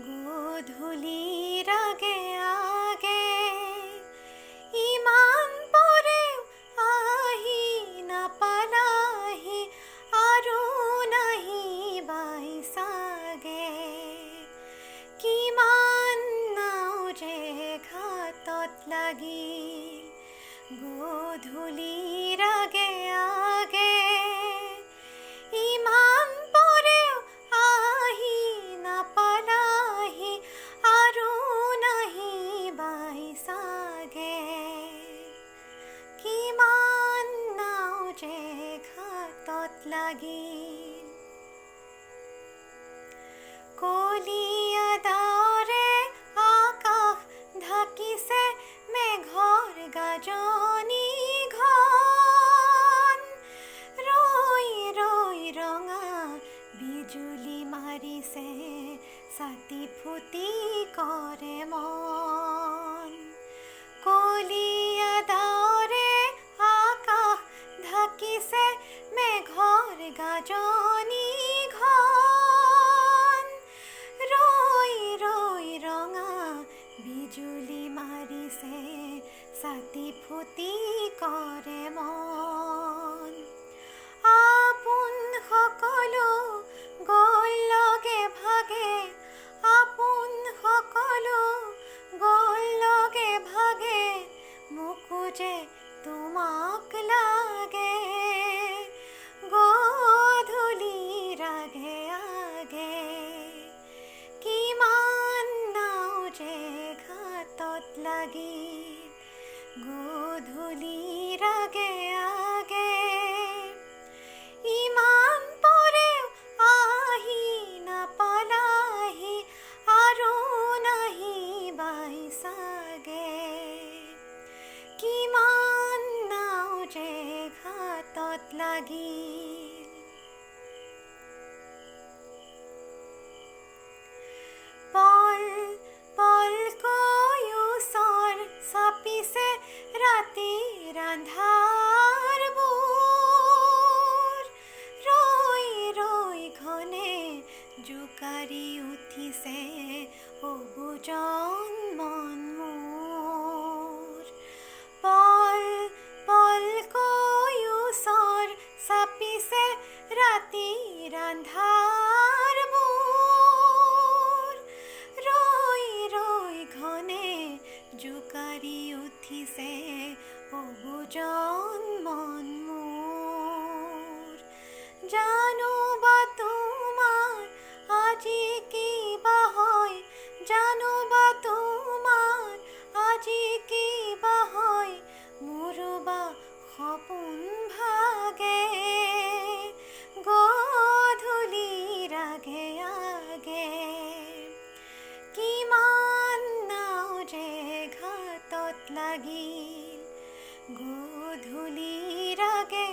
গধূলিৰ আগে আগে ইমান পৰেও আহি নাপালাহি আৰু নাহিবাই চাগে। কিমান নাও যে ঘাটত লাগিল গধূলিৰ আগে আগে ইমান পৰেও আহি নাপালাহি আৰু নাহিবাই চাগে। কিমান নাও যে ঘাটত লাগিল কলীয়া ডাৱৰে আকাশ ঢাকিছে মেঘৰ গাজনি ঘন। ৰৈ ৰৈ ৰঙা বিজুলি মাৰিছে ছাতি ফুটি কৰে মন। কলীয়া ডাৱৰে আকাশ ঢাকিছে মেঘৰ গাজনি ঘন। ৰৈ ৰৈ ৰঙা বিজুলি মাৰিছে ছাতি ফুটি কৰে মন। আপোন সকলো গ'ল লগে ভাগে আপোন সকলো গ'ল লগে ভাগে মোকো যে তোমাক লাগে গধূলিৰ আগে আগে। কিমান নাও যে ঘাটত লাগিল গধূলিৰ আগে আগে ইমান পৰেও আহি নাপালাহি আৰু নাহিবাই চাগে। কিমান নাও যে ঘাটত লাগিল পল পলকৈ ওচৰ চাপিছে ৰাতিৰ আন্ধাৰবোৰ। ৰৈ ৰৈ ঘনে জোকাৰি উঠিছে অবুজন মন মোৰ। পল পলকৈ ওচৰ চাপিছে ৰাতিৰ আন্ধাৰবোৰ। ৰৈ ৰৈ ঘনে জোকাৰি উঠিছে অবুজন মন মোৰ। জানো বা তোমাৰ আজি কিবা হয় জানো বা তোমাৰ আজি কিবা হয় মোৰো বা সপোন ভাগে গধূলিৰ আগে আগে। কিমান নাও যে ঘাটত লাগিল গধূলিৰ আগে